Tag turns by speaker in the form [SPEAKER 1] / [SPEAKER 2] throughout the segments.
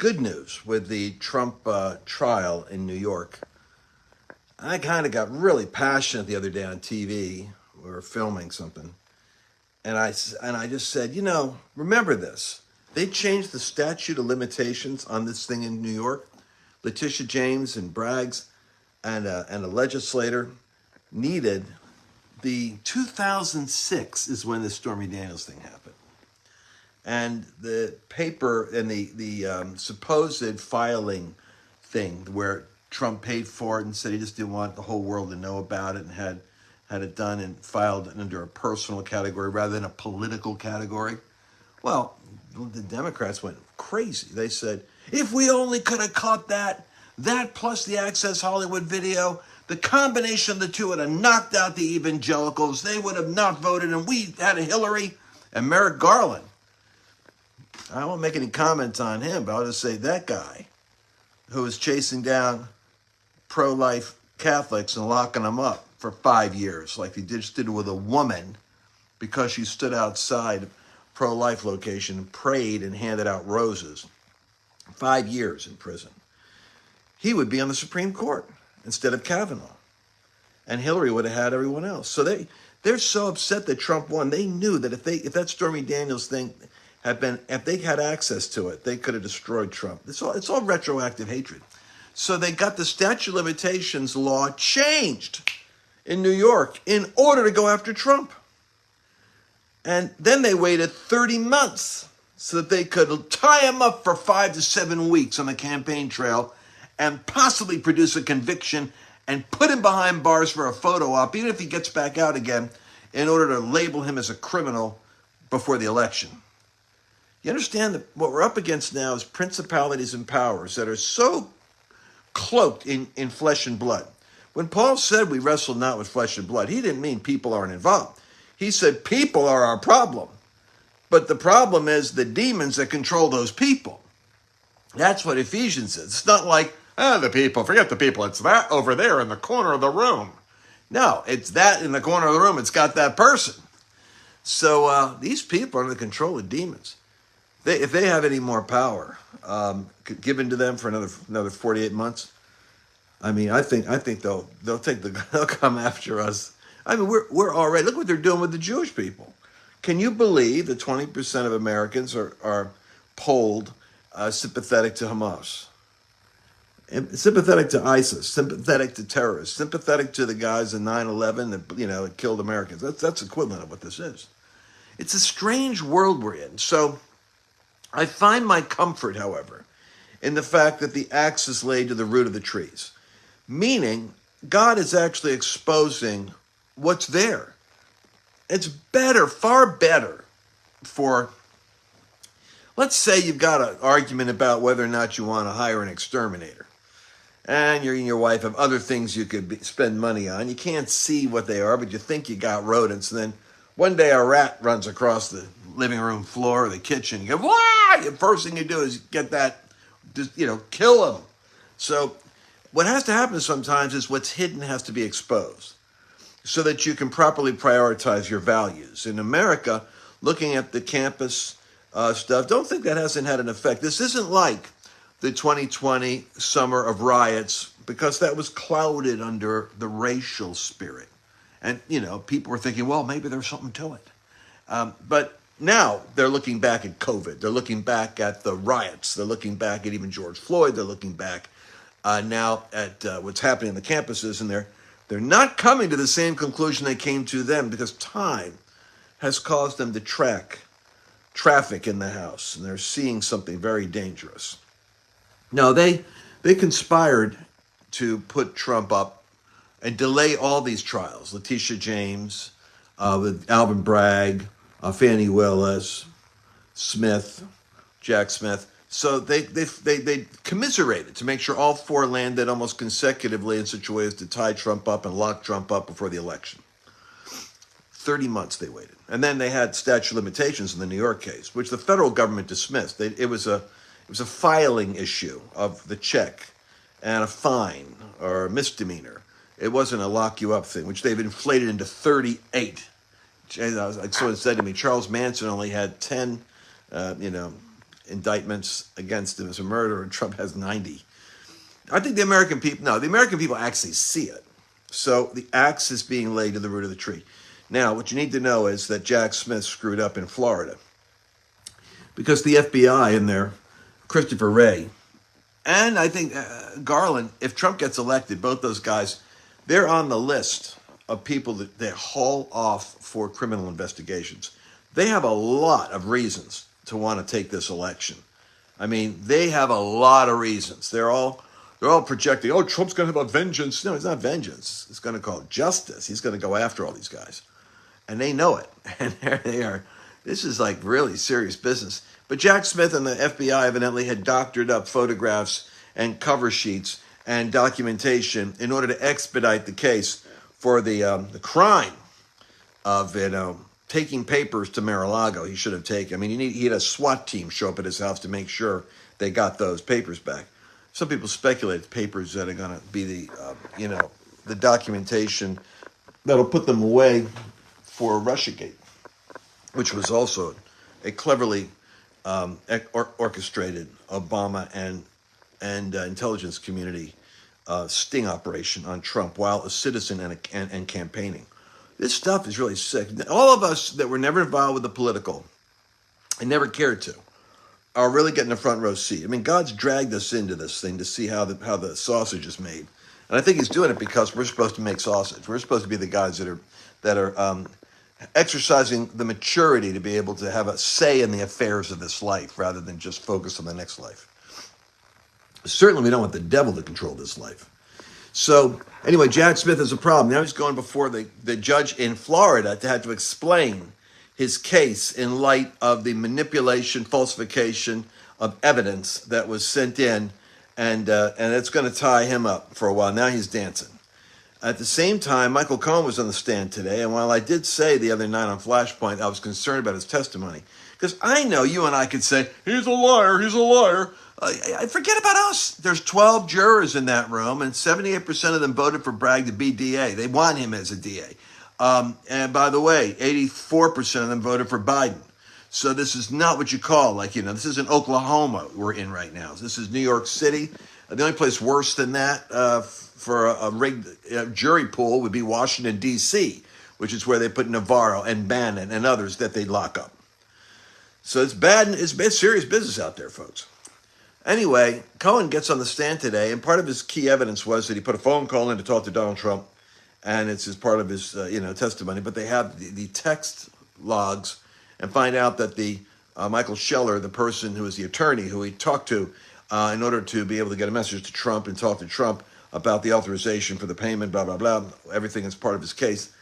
[SPEAKER 1] good news with the Trump trial in New York. I kind of got really passionate the other day on TV. We were filming something. And I just said, remember this. They changed the statute of limitations on this thing in New York. Letitia James and Braggs and a legislator needed the 2006 is when the Stormy Daniels thing happened. And the paper and the supposed filing thing where Trump paid for it and said he just didn't want the whole world to know about it and had it done and filed under a personal category rather than a political category. Well, the Democrats went crazy. They said, if we only could have caught that plus the Access Hollywood video, the combination of the two would have knocked out the evangelicals. They would have not voted, and we had a Hillary. And Merrick Garland, I won't make any comments on him, but I'll just say that guy who was chasing down pro-life Catholics and locking them up for 5 years, like he just did with a woman because she stood outside a pro-life location and prayed and handed out roses. 5 years in prison. He would be on the Supreme Court instead of Kavanaugh. And Hillary would have had everyone else. So they're so upset that Trump won. They knew that if that Stormy Daniels thing if they had access to it, they could have destroyed Trump. It's all retroactive hatred. So they got the statute of limitations law changed in New York in order to go after Trump. And then they waited 30 months so that they could tie him up for 5 to 7 weeks on the campaign trail and possibly produce a conviction and put him behind bars for a photo op, even if he gets back out again, in order to label him as a criminal before the election. You understand that what we're up against now is principalities and powers that are so cloaked in flesh and blood. When Paul said we wrestle not with flesh and blood, he didn't mean people aren't involved. He said people are our problem. But the problem is the demons that control those people. That's what Ephesians is. It's not like, the people, forget the people. It's that over there in the corner of the room. No, it's that in the corner of the room. It's got that person. So these people are under the control of demons. If they have any more power given to them for another 48 months, I mean, I think they'll come after us. I mean, we're already, look what they're doing with the Jewish people. Can you believe that 20% of Americans are polled sympathetic to Hamas, sympathetic to ISIS, sympathetic to terrorists, sympathetic to the guys in 9/11 that killed Americans? That's equivalent of what this is. It's a strange world we're in. So I find my comfort, however, in the fact that the axe is laid to the root of the trees, meaning God is actually exposing what's there. It's better, far better for, let's say you've got an argument about whether or not you want to hire an exterminator. And you and your wife have other things you could spend money on. You can't see what they are, but you think you got rodents. And then one day a rat runs across the living room floor or the kitchen. You go, why? The first thing you do is get that, kill him. So what has to happen sometimes is what's hidden has to be exposed so that you can properly prioritize your values. In America, looking at the campus stuff, don't think that hasn't had an effect. This isn't like the 2020 summer of riots because that was clouded under the racial spirit. And, people were thinking, well, maybe there's something to it. But now they're looking back at COVID. They're looking back at the riots. They're looking back at even George Floyd. They're looking back now at what's happening in the campuses. And they're not coming to the same conclusion they came to then because time has caused them to traffic in the house. And they're seeing something very dangerous. No, they conspired to put Trump up and delay all these trials. Letitia James, with Alvin Bragg, Fannie Willis, Jack Smith. So they commiserated to make sure all four landed almost consecutively in such a way as to tie Trump up and lock Trump up before the election. 30 months they waited. And then they had statute of limitations in the New York case, which the federal government dismissed. It was a filing issue of the check and a fine or a misdemeanor. It wasn't a lock you up thing, which they've inflated into 38. Someone said to me, Charles Manson only had 10, indictments against him as a murderer, and Trump has 90. I think the American people actually see it. So the axe is being laid to the root of the tree. Now, what you need to know is that Jack Smith screwed up in Florida because the FBI in there, Christopher Wray, and I think Garland, if Trump gets elected, both those guys, they're on the list of people that they haul off for criminal investigations. They have a lot of reasons to want to take this election. I mean, they have a lot of reasons. They're all projecting, oh, Trump's going to have a vengeance. No, it's not vengeance. It's going to call it justice. He's going to go after all these guys. And they know it. And there they are. This is like really serious business. But Jack Smith and the FBI evidently had doctored up photographs and cover sheets and documentation in order to expedite the case for the crime of, taking papers to Mar-a-Lago. He should have taken. I mean, he had a SWAT team show up at his house to make sure they got those papers back. Some people speculate the papers that are going to be the documentation that'll put them away for Russiagate, which was also a cleverly orchestrated Obama and intelligence community sting operation on Trump while a citizen and campaigning. This stuff is really sick. All of us that were never involved with the political and never cared to are really getting a front row seat. I mean, God's dragged us into this thing to see how the sausage is made, and I think He's doing it because we're supposed to make sausage. We're supposed to be the guys that are exercising the maturity to be able to have a say in the affairs of this life rather than just focus on the next life. Certainly, we don't want the devil to control this life. So anyway, Jack Smith has a problem. Now he's going before the judge in Florida to have to explain his case in light of the manipulation, falsification of evidence that was sent in, and it's going to tie him up for a while. Now he's dancing. At the same time, Michael Cohen was on the stand today, and while I did say the other night on Flashpoint I was concerned about his testimony, because I know you and I could say, he's a liar, he's a liar. I forget about us. There's 12 jurors in that room, and 78% of them voted for Bragg to be DA. They want him as a DA. And by the way, 84% of them voted for Biden. So this is not what you call, this isn't Oklahoma we're in right now. This is New York City. The only place worse than that for a rigged jury pool would be Washington, D.C., which is where they put Navarro and Bannon and others that they lock up. So it's bad. It's serious business out there, folks. Anyway, Cohen gets on the stand today, and part of his key evidence was that he put a phone call in to talk to Donald Trump, and it's as part of his testimony. But they have the text logs and find out that the Michael Scheller, the person who is the attorney who he talked to in order to be able to get a message to Trump and talk to Trump about the authorization for the payment, blah, blah, blah, everything is part of his case.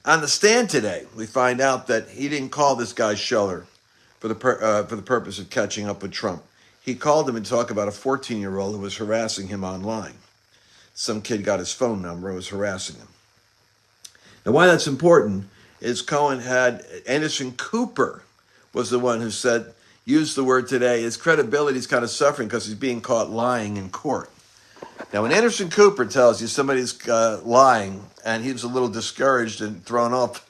[SPEAKER 1] On the stand today, we find out that he didn't call this guy Scheller for the purpose of catching up with Trump. He called him and talked about a 14-year-old who was harassing him online. Some kid got his phone number and was harassing him. Now, why that's important is Cohen had Anderson Cooper was the one who used the word today. His credibility is kind of suffering because he's being caught lying in court. Now, when Anderson Cooper tells you somebody's lying and he was a little discouraged and thrown off,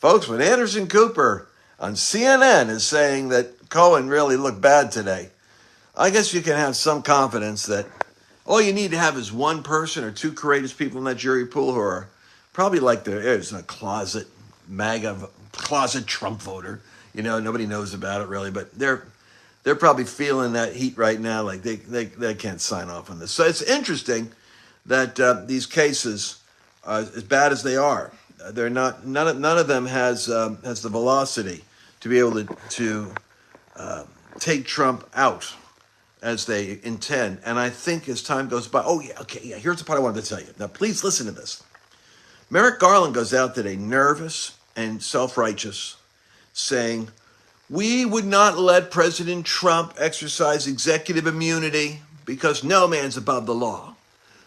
[SPEAKER 1] folks, when Anderson Cooper on CNN is saying that Cohen really looked bad today, I guess you can have some confidence that all you need to have is one person or two courageous people in that jury pool who are probably like there's a closet MAGA, closet Trump voter. Nobody knows about it really, but they're probably feeling that heat right now, like they can't sign off on this. So it's interesting that these cases, as bad as they are, they're not. None of them has the velocity to be able to take Trump out as they intend. And I think as time goes by, here's the part I wanted to tell you. Now, please listen to this. Merrick Garland goes out today nervous and self-righteous, saying, we would not let President Trump exercise executive immunity because no man's above the law.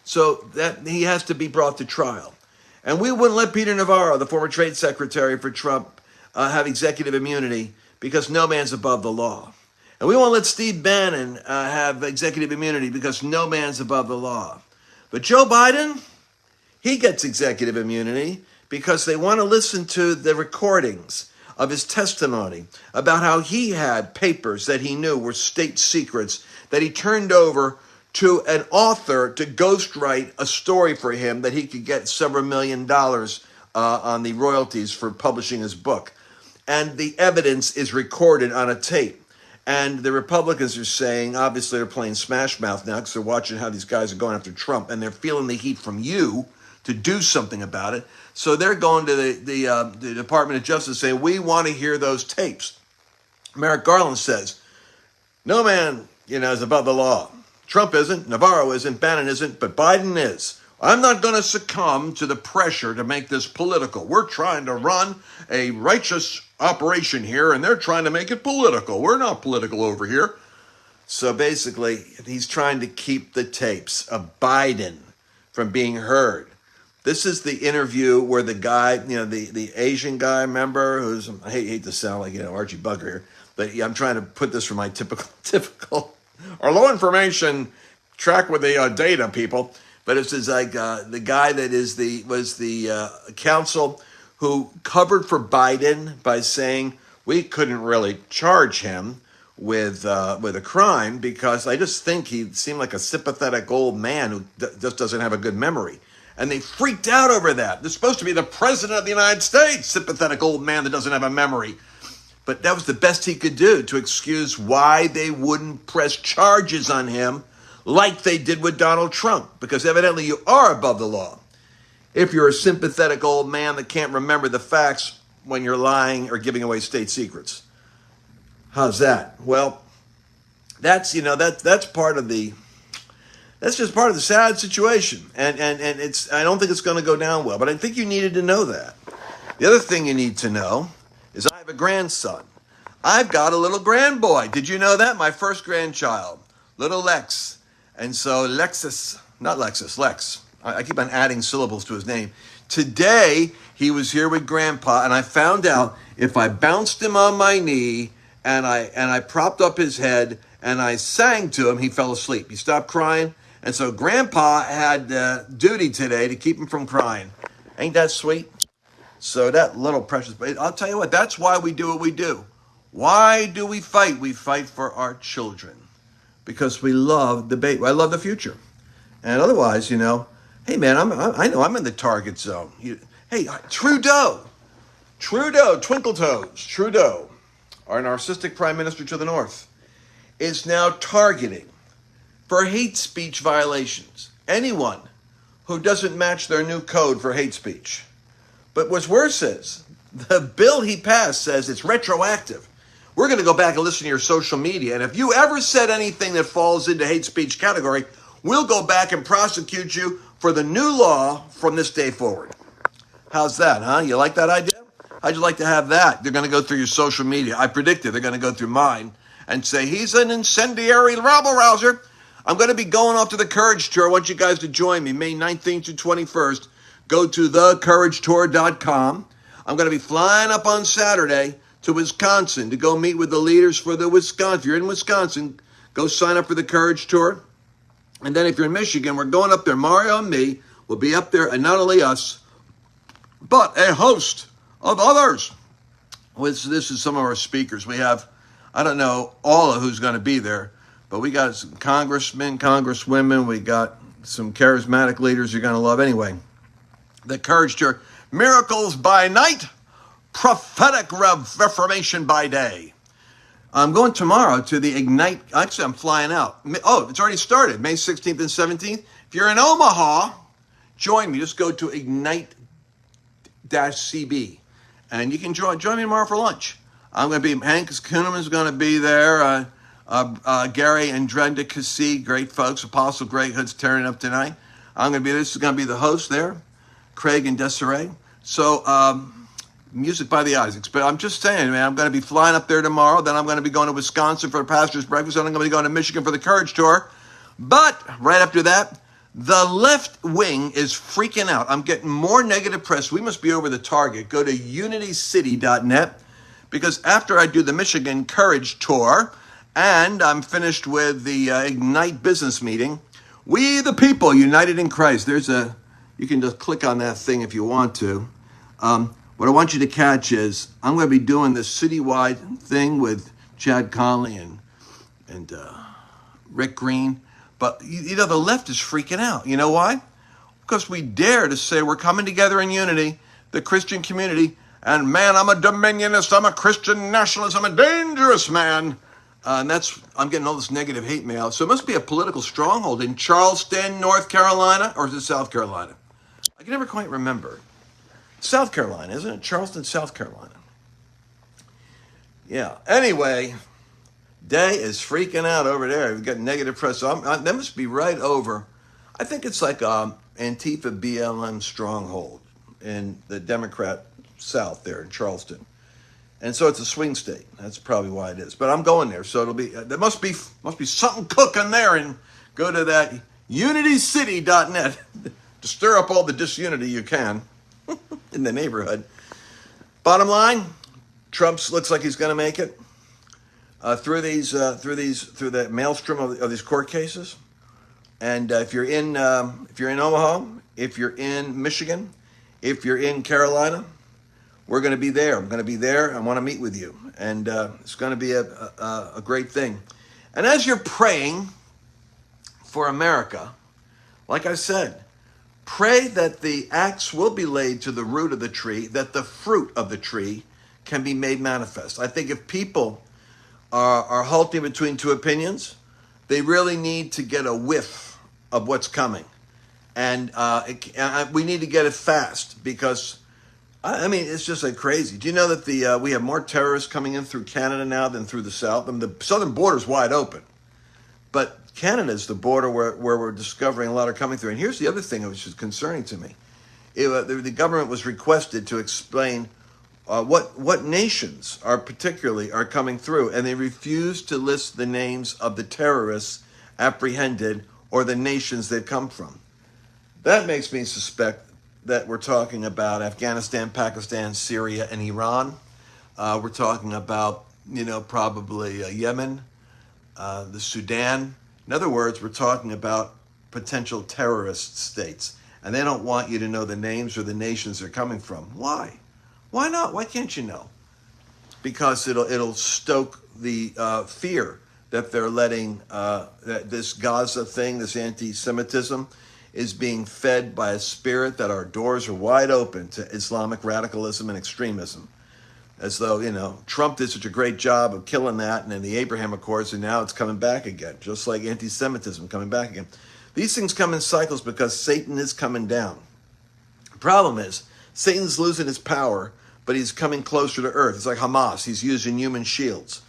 [SPEAKER 1] So that he has to be brought to trial. And we wouldn't let Peter Navarro, the former trade secretary for Trump, have executive immunity because no man's above the law. And we won't let Steve Bannon have executive immunity because no man's above the law. But Joe Biden, he gets executive immunity because they want to listen to the recordings of his testimony about how he had papers that he knew were state secrets that he turned over to an author to ghostwrite a story for him that he could get several $1,000,000 on the royalties for publishing his book. And the evidence is recorded on a tape. And the Republicans are saying, obviously they're playing Smash Mouth now because they're watching how these guys are going after Trump, and they're feeling the heat from you to do something about it. So they're going to the Department of Justice saying, we want to hear those tapes. Merrick Garland says, no man, is above the law. Trump isn't, Navarro isn't, Bannon isn't, but Biden is. I'm not going to succumb to the pressure to make this political. We're trying to run a righteous operation here, and they're trying to make it political. We're not political over here. So basically, he's trying to keep the tapes of Biden from being heard. This is the interview where the guy, the Asian guy, remember, who's, I hate to sound like, Archie Bunker here, but I'm trying to put this from my typical, or low information track with the data people. But it's just like the guy that was the counsel who covered for Biden by saying we couldn't really charge him with a crime because I just think he seemed like a sympathetic old man who just doesn't have a good memory. And they freaked out over that. They're supposed to be the president of the United States, sympathetic old man that doesn't have a memory. But that was the best he could do to excuse why they wouldn't press charges on him like they did with Donald Trump, because evidently you are above the law if you're a sympathetic old man that can't remember the facts when you're lying or giving away state secrets. How's that? Well, that's part of the that's just part of the sad situation, and it's I don't think it's going to go down well, but I think you needed to know that. The other thing you need to know is I have a grandson. I've got a little grandboy. Did you know that? My first grandchild, little Lex. And so Lex. I keep on adding syllables to his name. Today, he was here with Grandpa, and I found out if I bounced him on my knee and I propped up his head and I sang to him, he fell asleep. He stopped crying. And so Grandpa had duty today to keep him from crying. Ain't that sweet? So that little precious, I'll tell you what, that's why we do what we do. Why do we fight? We fight for our children. Because we love debate. I love the future. And otherwise, hey man, I know I'm in the target zone. Hey, Trudeau, Twinkle Toes, Trudeau, our narcissistic prime minister to the north, is now targeting for hate speech violations anyone who doesn't match their new code for hate speech. But what's worse is, the bill he passed says it's retroactive. We're going to go back and listen to your social media, and if you ever said anything that falls into hate speech category, we'll go back and prosecute you for the new law from this day forward. How's that, huh? You like that idea? How'd you like to have that? They're going to go through your social media. I predicted they're going to go through mine and say, he's an incendiary rabble-rouser. I'm going to be going off to the Courage Tour. I want you guys to join me May 19th to 21st. Go to thecouragetour.com. I'm going to be flying up on Saturday to Wisconsin to go meet with the leaders for the Wisconsin. If you're in Wisconsin, go sign up for the Courage Tour. And then if you're in Michigan, we're going up there. Mario and me will be up there, and not only us, but a host of others. This is some of our speakers. We have, I don't know all of who's going to be there, but we got some congressmen, congresswomen. We got some charismatic leaders you're going to love. Anyway, the Courage Tour. Miracles by night, prophetic reformation by day. I'm going tomorrow to the Ignite. Actually, I'm flying out. Oh, it's already started, May 16th and 17th. If you're in Omaha, join me. Just go to Ignite-CB. And you can join me tomorrow for lunch. I'm going to be, Hank Kuhneman is going to be there. Gary and Drenda Cassie, great folks. Apostle Greg Hood's tearing up tonight. This is going to be the host there. Craig and Desiree. So, music by the Isaacs. But I'm just saying, man, I'm going to be flying up there tomorrow. Then I'm going to be going to Wisconsin for the Pastor's Breakfast. Then I'm going to be going to Michigan for the Courage Tour. But right after that, the left wing is freaking out. I'm getting more negative press. We must be over the target. Go to unitycity.net, because after I do the Michigan Courage Tour and I'm finished with the Ignite business meeting, we the people united in Christ. You can just click on that thing if you want to. What I want you to catch is I'm going to be doing this citywide thing with Chad Conley and Rick Green. But, the left is freaking out. You know why? Because we dare to say we're coming together in unity, the Christian community, and man, I'm a dominionist, I'm a Christian nationalist, I'm a dangerous man. And I'm getting all this negative hate mail. So it must be a political stronghold in Charleston, North Carolina, or is it South Carolina? I can never quite remember. South Carolina, isn't it? Charleston, South Carolina. Yeah. Anyway, Day is freaking out over there. We've got negative press. So that must be right over. I think it's like Antifa BLM stronghold in the Democrat South there in Charleston. And so it's a swing state. That's probably why it is. But I'm going there. So it'll be, there must be something cooking there. And go to that unitycity.net to stir up all the disunity you can in the neighborhood. Bottom line, Trump looks like he's going to make it through the maelstrom of these court cases. And if you're in Omaha, if you're in Michigan, if you're in Carolina, we're going to be there. I'm going to be there. I want to meet with you. And it's going to be a great thing. And as you're praying for America, like I said, pray that the axe will be laid to the root of the tree, that the fruit of the tree can be made manifest. I think if people are halting between two opinions, they really need to get a whiff of what's coming. And we need to get it fast because, I mean, it's just like crazy. Do you know that we have more terrorists coming in through Canada now than through the South? I mean, the southern border is wide open. But Canada is the border where we're discovering a lot are coming through. And here's the other thing which is concerning to me. The government was requested to explain what nations are coming through. And they refused to list the names of the terrorists apprehended or the nations they've come from. That makes me suspect that we're talking about Afghanistan, Pakistan, Syria, and Iran. We're talking about, probably Yemen, the Sudan. In other words, we're talking about potential terrorist states. And they don't want you to know the names or the nations they're coming from. Why? Why not? Why can't you know? Because it'll stoke the fear that they're letting that this Gaza thing, this anti-Semitism, is being fed by a spirit that our doors are wide open to Islamic radicalism and extremism. As though, Trump did such a great job of killing that and then the Abraham Accords, and now it's coming back again, just like anti-Semitism coming back again. These things come in cycles because Satan is coming down. The problem is, Satan's losing his power, but he's coming closer to earth. It's like Hamas. He's using human shields.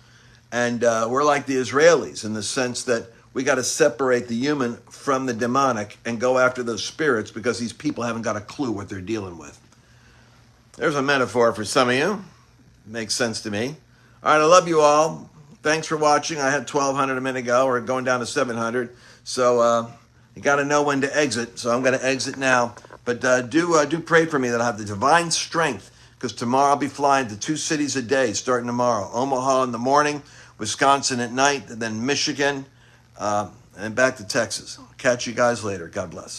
[SPEAKER 1] And we're like the Israelis in the sense that we got to separate the human from the demonic and go after those spirits because these people haven't got a clue what they're dealing with. There's a metaphor for some of you. Makes sense to me. All right, I love you all. Thanks for watching. I had 1,200 a minute ago. We're going down to 700. So you got to know when to exit. So I'm going to exit now. But do pray for me that I have the divine strength, because tomorrow I'll be flying to 2 cities a day starting tomorrow. Omaha in the morning, Wisconsin at night, and then Michigan, and back to Texas. Catch you guys later. God bless.